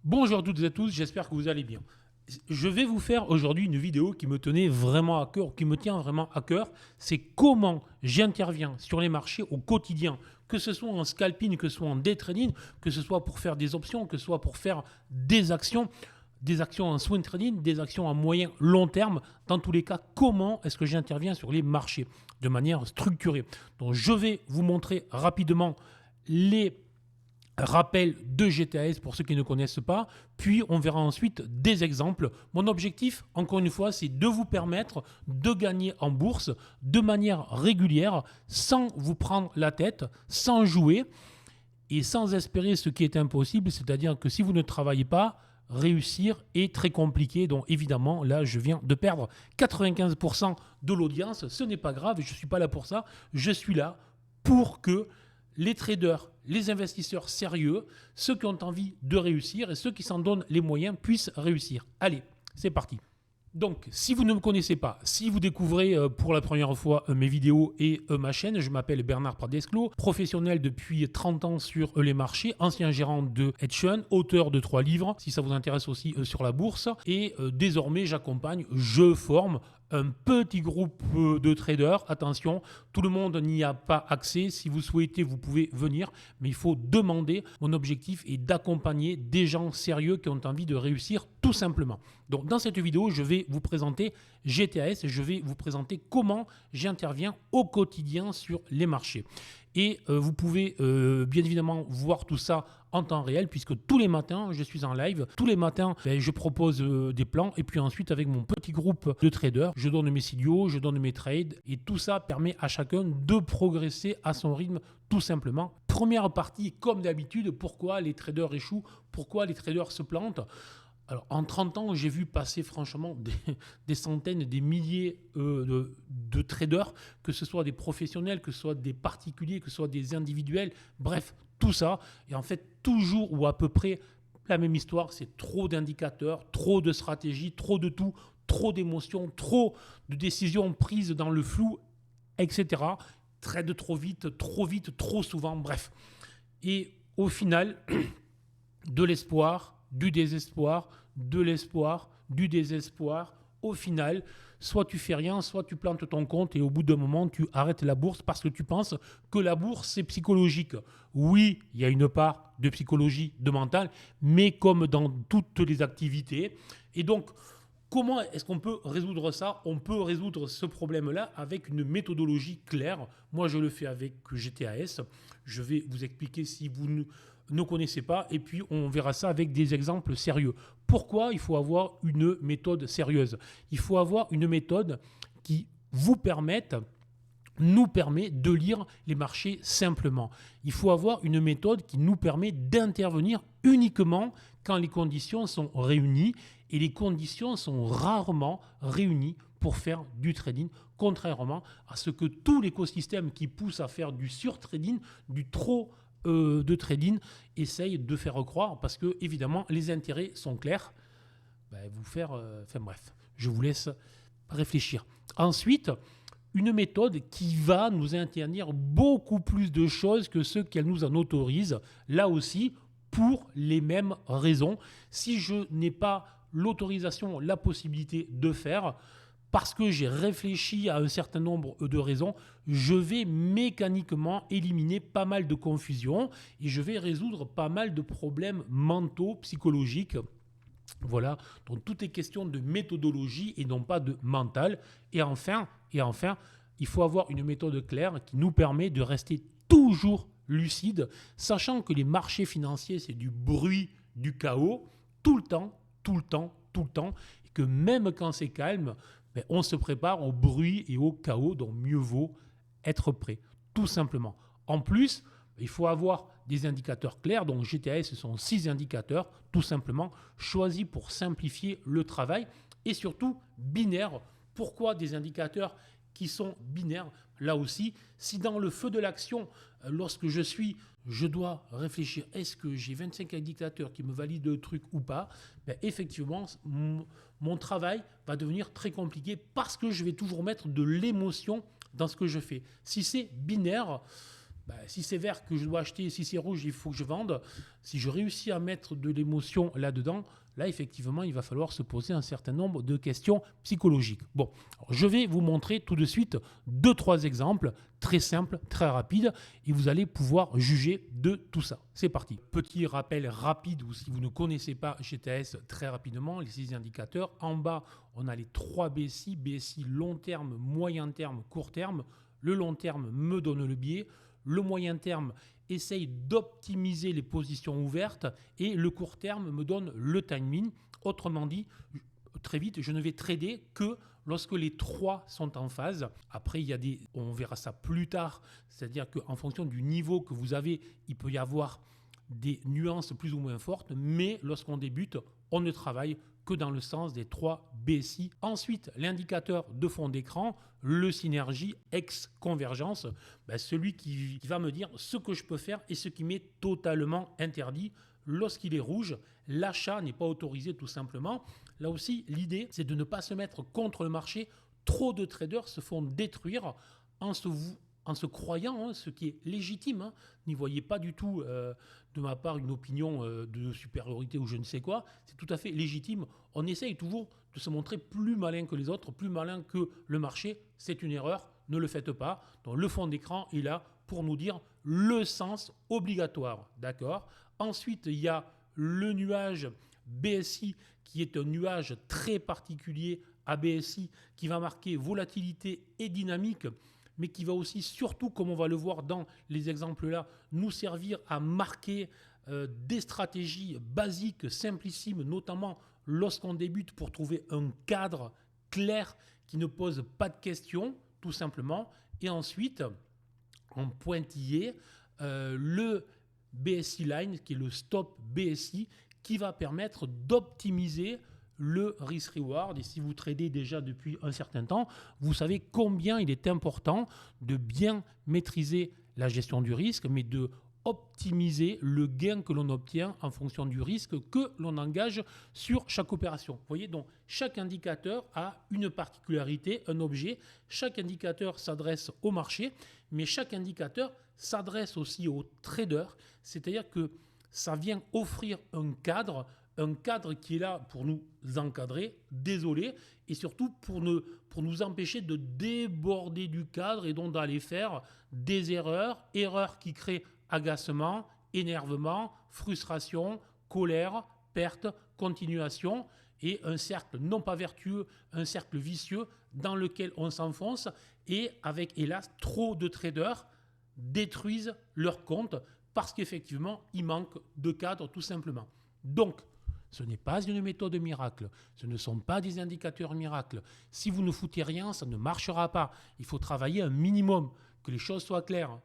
Bonjour à toutes et à tous, j'espère que vous allez bien. Je vais vous faire aujourd'hui une vidéo qui me tenait vraiment à cœur, qui me tient vraiment à cœur. C'est comment j'interviens sur les marchés au quotidien, que ce soit en scalping, que ce soit en day trading, que ce soit pour faire des options, que ce soit pour faire des actions en swing trading, des actions à moyen long terme. Dans tous les cas, comment est-ce que j'interviens sur les marchés de manière structurée. Donc je vais vous montrer rapidement les rappel de GTAS pour ceux qui ne connaissent pas, puis on verra ensuite des exemples. Mon objectif, encore une fois, c'est de vous permettre de gagner en bourse de manière régulière, sans vous prendre la tête, sans jouer et sans espérer ce qui est impossible, c'est-à-dire que si vous ne travaillez pas, réussir est très compliqué. Donc évidemment, là, je viens de perdre 95% de l'audience. Ce n'est pas grave, je ne suis pas là pour ça. Je suis là pour que les traders, les investisseurs sérieux, ceux qui ont envie de réussir et ceux qui s'en donnent les moyens puissent réussir. Allez, c'est parti. Donc, si vous ne me connaissez pas, si vous découvrez pour la première fois mes vidéos et ma chaîne, je m'appelle Bernard Pradesclos, professionnel depuis 30 ans sur les marchés, ancien gérant de Hedgefund, auteur de 3 livres, si ça vous intéresse aussi sur la bourse. Et désormais, j'accompagne, je forme un petit groupe de traders. Attention, tout le monde n'y a pas accès. Si vous souhaitez, vous pouvez venir, mais il faut demander. Mon objectif est d'accompagner des gens sérieux qui ont envie de réussir tout simplement. Donc dans cette vidéo, je vais vous présenter GTAS et je vais vous présenter comment j'interviens au quotidien sur les marchés. Et vous pouvez bien évidemment voir tout ça en temps réel puisque tous les matins, je suis en live. Tous les matins, je propose des plans et puis ensuite avec mon petit groupe de traders, je donne mes signaux, je donne mes trades et tout ça permet à chacun de progresser à son rythme tout simplement. Première partie, comme d'habitude, pourquoi les traders échouent, pourquoi les traders se plantent. Alors, en 30 ans, j'ai vu passer franchement des centaines, des milliers de traders, que ce soit des professionnels, que ce soit des particuliers, que ce soit des individuels, bref, tout ça. Et en fait, toujours ou à peu près la même histoire, c'est trop d'indicateurs, trop de stratégies, trop de tout, trop d'émotions, trop de décisions prises dans le flou, etc. Trade trop vite, trop souvent, bref. Et au final, de l'espoir, du désespoir, de l'espoir, du désespoir. Au final, soit tu fais rien, soit tu plantes ton compte et au bout d'un moment, tu arrêtes la bourse parce que tu penses que la bourse, c'est psychologique. Oui, il y a une part de psychologie, de mental, mais comme dans toutes les activités. Et donc, comment est-ce qu'on peut résoudre ça? On peut résoudre ce problème-là avec une méthodologie claire. Moi, je le fais avec GTAS. Je vais vous expliquer si vous ne connaissez pas. Et puis, on verra ça avec des exemples sérieux. Pourquoi il faut avoir une méthode sérieuse? Il faut avoir une méthode qui nous permet de lire les marchés simplement. Il faut avoir une méthode qui nous permet d'intervenir uniquement quand les conditions sont réunies et les conditions sont rarement réunies pour faire du trading, contrairement à ce que tout l'écosystème qui pousse à faire du surtrading, du trop de trading, essaye de faire croire parce que évidemment les intérêts sont clairs. Enfin bref, je vous laisse réfléchir. Ensuite, une méthode qui va nous interdire beaucoup plus de choses que ce qu'elle nous en autorise, là aussi, pour les mêmes raisons. Si je n'ai pas l'autorisation, la possibilité de faire, parce que j'ai réfléchi à un certain nombre de raisons, je vais mécaniquement éliminer pas mal de confusion et je vais résoudre pas mal de problèmes mentaux, psychologiques. Voilà, donc tout est question de méthodologie et non pas de mental. Et enfin, il faut avoir une méthode claire qui nous permet de rester toujours lucide, sachant que les marchés financiers, c'est du bruit, du chaos, tout le temps, tout le temps, tout le temps, et que même quand c'est calme, on se prépare au bruit et au chaos, donc mieux vaut être prêt, tout simplement. En plus, il faut avoir des indicateurs clairs. Donc GTAS, ce sont 6 indicateurs, tout simplement, choisis pour simplifier le travail et surtout binaires. Pourquoi des indicateurs qui sont binaires? Là aussi, si dans le feu de l'action, lorsque je dois réfléchir, est-ce que j'ai 25 indicateurs qui me valident le truc ou pas? Effectivement, mon travail va devenir très compliqué parce que je vais toujours mettre de l'émotion dans ce que je fais. Si c'est binaire, Si c'est vert que je dois acheter, si c'est rouge, il faut que je vende. Si je réussis à mettre de l'émotion là-dedans, là, effectivement, il va falloir se poser un certain nombre de questions psychologiques. Bon, alors, je vais vous montrer tout de suite 2-3 exemples très simples, très rapides, et vous allez pouvoir juger de tout ça. C'est parti. Petit rappel rapide, ou si vous ne connaissez pas GTS, très rapidement, les 6 indicateurs. En bas, on a les 3 BSI, BSI long terme, moyen terme, court terme. Le long terme me donne le biais. Le moyen terme essaye d'optimiser les positions ouvertes et le court terme me donne le timing. Autrement dit, très vite, je ne vais trader que lorsque les 3 sont en phase. Après, on verra ça plus tard, c'est-à-dire qu'en fonction du niveau que vous avez, il peut y avoir des nuances plus ou moins fortes, mais lorsqu'on débute, on ne travaille que dans le sens des 3 BSI. Ensuite, l'indicateur de fond d'écran, le synergie ex-convergence, celui qui va me dire ce que je peux faire et ce qui m'est totalement interdit. Lorsqu'il est rouge, l'achat n'est pas autorisé tout simplement. Là aussi, l'idée, c'est de ne pas se mettre contre le marché. Trop de traders se font détruire en se croyant, ce qui est légitime. N'y voyez pas du tout de ma part une opinion de supériorité ou je ne sais quoi. C'est tout à fait légitime. On essaye toujours de se montrer plus malin que les autres, plus malin que le marché. C'est une erreur, ne le faites pas. Donc le fond d'écran est là pour nous dire le sens obligatoire. D'accord ? Ensuite, il y a le nuage BSI qui est un nuage très particulier à BSI qui va marquer volatilité et dynamique, mais qui va aussi, surtout comme on va le voir dans les exemples là, nous servir à marquer des stratégies basiques, simplissimes, notamment lorsqu'on débute pour trouver un cadre clair qui ne pose pas de questions, tout simplement. Et ensuite, en pointillé, le BSI Line, qui est le stop BSI, qui va permettre d'optimiser le risk-reward. Et si vous tradez déjà depuis un certain temps, vous savez combien il est important de bien maîtriser la gestion du risque, mais de optimiser le gain que l'on obtient en fonction du risque que l'on engage sur chaque opération. Vous voyez, donc chaque indicateur a une particularité, un objet. Chaque indicateur s'adresse au marché, mais chaque indicateur s'adresse aussi aux traders, c'est-à-dire que ça vient offrir un cadre qui est là pour nous encadrer, désolé, et surtout pour nous empêcher de déborder du cadre et donc d'aller faire des erreurs qui créent agacement, énervement, frustration, colère, perte, continuation et un cercle non pas vertueux, un cercle vicieux dans lequel on s'enfonce et avec hélas trop de traders détruisent leur compte parce qu'effectivement il manque de cadre tout simplement. Donc, ce n'est pas une méthode miracle, ce ne sont pas des indicateurs miracles. Si vous ne foutez rien, ça ne marchera pas. Il faut travailler un minimum, que les choses soient claires.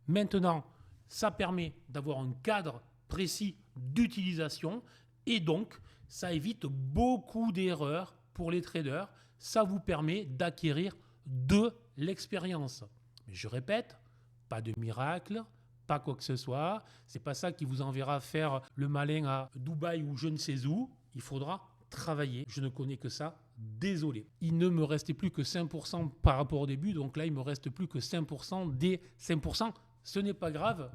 Maintenant, ça permet d'avoir un cadre précis d'utilisation et donc ça évite beaucoup d'erreurs pour les traders. Ça vous permet d'acquérir de l'expérience. Mais je répète, pas de miracle, pas quoi que ce soit. C'est pas ça qui vous enverra faire le malin à Dubaï ou je ne sais où. Il faudra travailler. Je ne connais que ça. Désolé. Il ne me restait plus que 5% par rapport au début. Donc là, il me reste plus que 5% des 5%. Ce n'est pas grave.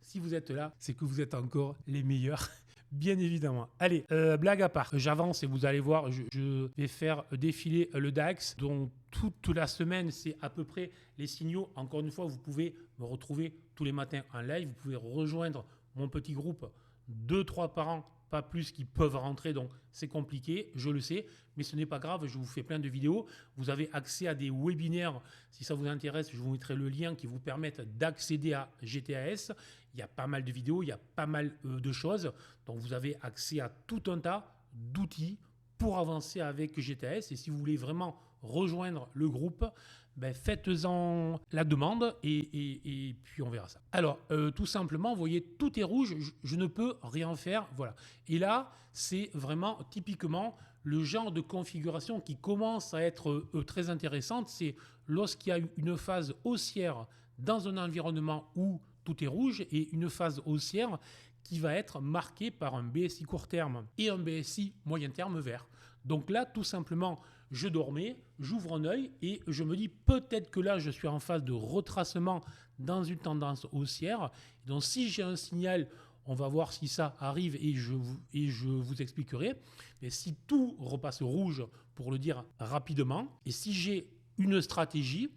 Si vous êtes là, c'est que vous êtes encore les meilleurs. Bien évidemment. Allez, blague à part, j'avance et vous allez voir, je vais faire défiler le DAX. Donc toute la semaine, c'est à peu près les signaux. Encore une fois, vous pouvez me retrouver tous les matins en live. Vous pouvez rejoindre mon petit groupe 2-3 par an, pas plus qui peuvent rentrer. Donc c'est compliqué, je le sais, mais ce n'est pas grave. Je vous fais plein de vidéos. Vous avez accès à des webinaires. Si ça vous intéresse, je vous mettrai le lien qui vous permettent d'accéder à GTAS. Il y a pas mal de vidéos, il y a pas mal de choses. Donc, vous avez accès à tout un tas d'outils pour avancer avec GTAS. Et si vous voulez vraiment rejoindre le groupe, faites-en la demande et puis on verra ça. Alors, tout simplement, vous voyez, tout est rouge, je ne peux rien faire. Voilà. Et là, c'est vraiment typiquement le genre de configuration qui commence à être très intéressante. C'est lorsqu'il y a une phase haussière dans un environnement où tout est rouge et une phase haussière qui va être marquée par un BSI court terme et un BSI moyen terme vert. Donc là, tout simplement, je dormais, j'ouvre un œil et je me dis peut-être que là, je suis en phase de retracement dans une tendance haussière. Donc si j'ai un signal, on va voir si ça arrive et je vous expliquerai. Mais si tout repasse rouge, pour le dire rapidement, et si j'ai une stratégie,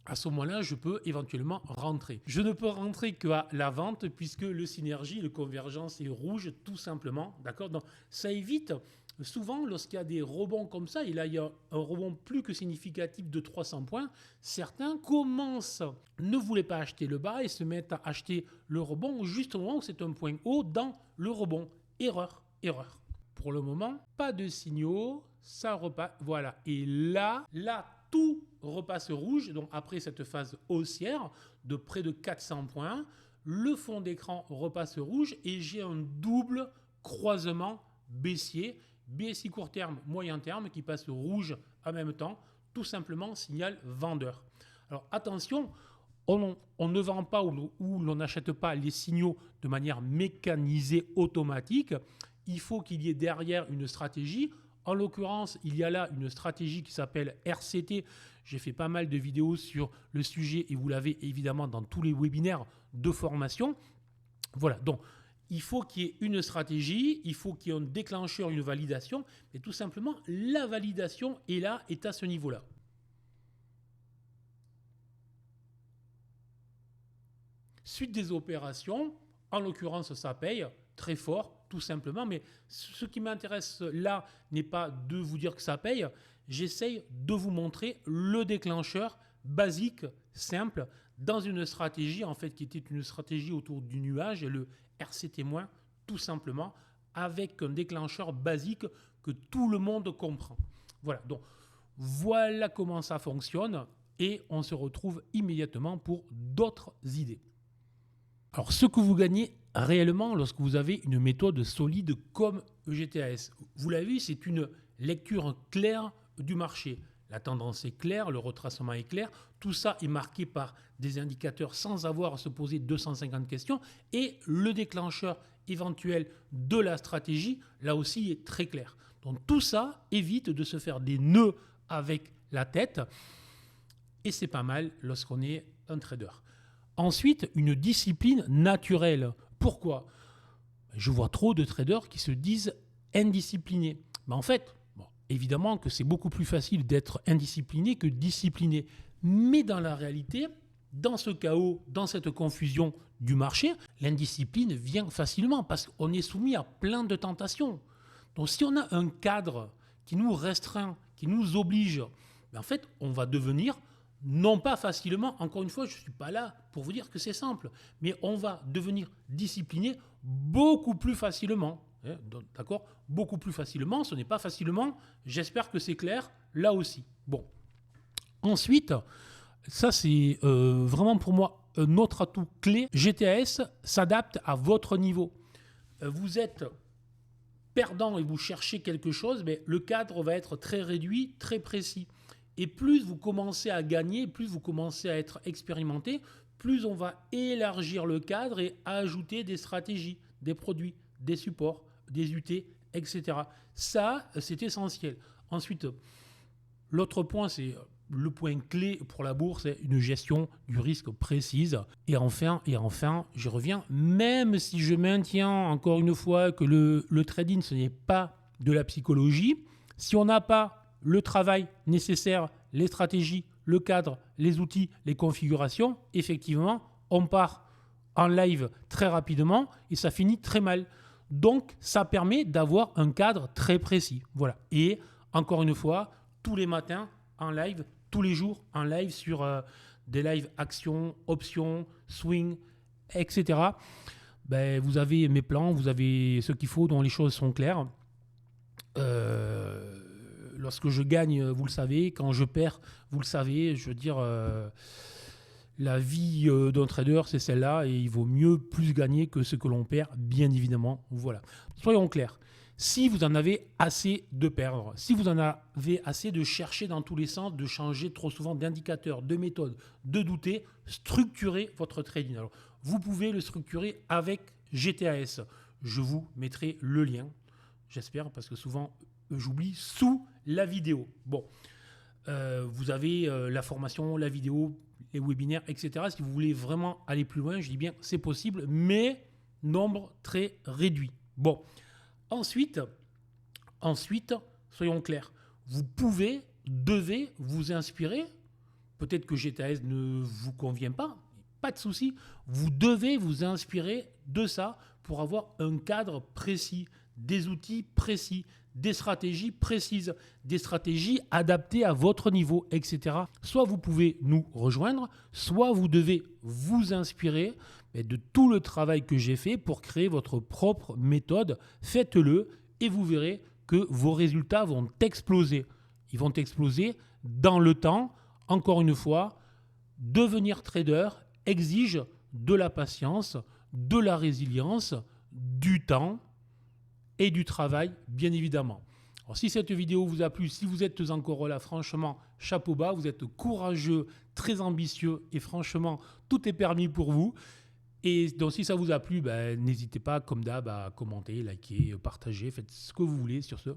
à ce moment-là, je peux éventuellement rentrer. Je ne peux rentrer qu'à la vente puisque le synergie, le convergence est rouge tout simplement. D'accord. Donc ça évite souvent lorsqu'il y a des rebonds comme ça, et là il y a un rebond plus que significatif de 300 points, certains commencent, ne voulaient pas acheter le bas et se mettent à acheter le rebond juste au moment où c'est un point haut dans le rebond. Erreur, erreur. Pour le moment, pas de signaux, ça repasse. Voilà. Et là, tout repasse rouge. Donc après cette phase haussière de près de 400 points, le fond d'écran repasse rouge et j'ai un double croisement baissier, BSI court terme, moyen terme qui passe rouge en même temps, tout simplement signal vendeur. Alors attention, on ne vend pas ou l'on n'achète pas les signaux de manière mécanisée automatique. Il faut qu'il y ait derrière une stratégie. En l'occurrence, il y a là une stratégie qui s'appelle RCT. J'ai fait pas mal de vidéos sur le sujet et vous l'avez évidemment dans tous les webinaires de formation. Voilà, donc il faut qu'il y ait une stratégie, il faut qu'il y ait un déclencheur, une validation, mais tout simplement la validation est là, est à ce niveau-là. Suite des opérations, en l'occurrence ça paye très fort, tout simplement, mais ce qui m'intéresse là n'est pas de vous dire que ça paye, j'essaye de vous montrer le déclencheur basique, simple, dans une stratégie en fait qui était une stratégie autour du nuage et le RCT-, tout simplement, avec un déclencheur basique que tout le monde comprend. Voilà, donc voilà comment ça fonctionne et on se retrouve immédiatement pour d'autres idées. Alors, ce que vous gagnez réellement lorsque vous avez une méthode solide comme EGTAS, vous l'avez vu, c'est une lecture claire du marché. La tendance est claire, le retracement est clair, tout ça est marqué par des indicateurs sans avoir à se poser 250 questions et le déclencheur éventuel de la stratégie, là aussi, est très clair. Donc tout ça évite de se faire des nœuds avec la tête et c'est pas mal lorsqu'on est un trader. Ensuite, une discipline naturelle. Pourquoi ? Je vois trop de traders qui se disent indisciplinés. Mais en fait, évidemment que c'est beaucoup plus facile d'être indiscipliné que discipliné. Mais dans la réalité, dans ce chaos, dans cette confusion du marché, l'indiscipline vient facilement parce qu'on est soumis à plein de tentations. Donc si on a un cadre qui nous restreint, qui nous oblige, en fait, on va devenir... non pas facilement, encore une fois, je ne suis pas là pour vous dire que c'est simple, mais on va devenir discipliné beaucoup plus facilement. D'accord ? Beaucoup plus facilement, ce n'est pas facilement, j'espère que c'est clair, là aussi. Bon. Ensuite, ça c'est vraiment pour moi un autre atout clé. GTAS s'adapte à votre niveau. Vous êtes perdant et vous cherchez quelque chose, mais le cadre va être très réduit, très précis. Et plus vous commencez à gagner, plus vous commencez à être expérimenté, plus on va élargir le cadre et ajouter des stratégies, des produits, des supports, des UT, etc. Ça, c'est essentiel. Ensuite, l'autre point, c'est le point clé pour la bourse, c'est une gestion du risque précise. Et enfin, je reviens, même si je maintiens encore une fois que le trading, ce n'est pas de la psychologie, si on n'a pas le travail nécessaire, les stratégies, le cadre, les outils, les configurations, effectivement, on part en live très rapidement et ça finit très mal. Donc, ça permet d'avoir un cadre très précis. Voilà. Et encore une fois, tous les matins en live, tous les jours en live sur des lives actions, options, swing, etc. Vous avez mes plans, vous avez ce qu'il faut dont les choses sont claires. Lorsque je gagne, vous le savez. Quand je perds, vous le savez. Je veux dire, la vie d'un trader, c'est celle-là. Et il vaut mieux plus gagner que ce que l'on perd, bien évidemment. Voilà. Soyons clairs. Si vous en avez assez de perdre, si vous en avez assez de chercher dans tous les sens, de changer trop souvent d'indicateur, de méthode, de douter, structurez votre trading. Alors, vous pouvez le structurer avec GTAS. Je vous mettrai le lien, j'espère, parce que souvent, j'oublie, sous la vidéo. Bon, vous avez la formation, la vidéo, les webinaires, etc. Si vous voulez vraiment aller plus loin, je dis bien c'est possible, mais nombre très réduit. Bon, ensuite, soyons clairs, vous devez vous inspirer. Peut-être que GTS ne vous convient pas de souci. Vous devez vous inspirer de ça pour avoir un cadre précis, des outils précis, des stratégies précises, des stratégies adaptées à votre niveau, etc. Soit vous pouvez nous rejoindre, soit vous devez vous inspirer de tout le travail que j'ai fait pour créer votre propre méthode. Faites-le et vous verrez que vos résultats vont exploser. Ils vont exploser dans le temps. Encore une fois, devenir trader exige de la patience, de la résilience, du temps et du travail, bien évidemment. Alors, si cette vidéo vous a plu, si vous êtes encore là, franchement, chapeau bas, vous êtes courageux, très ambitieux et franchement, tout est permis pour vous. Et donc, si ça vous a plu, n'hésitez pas, comme d'hab, à commenter, liker, partager, faites ce que vous voulez. Sur ce,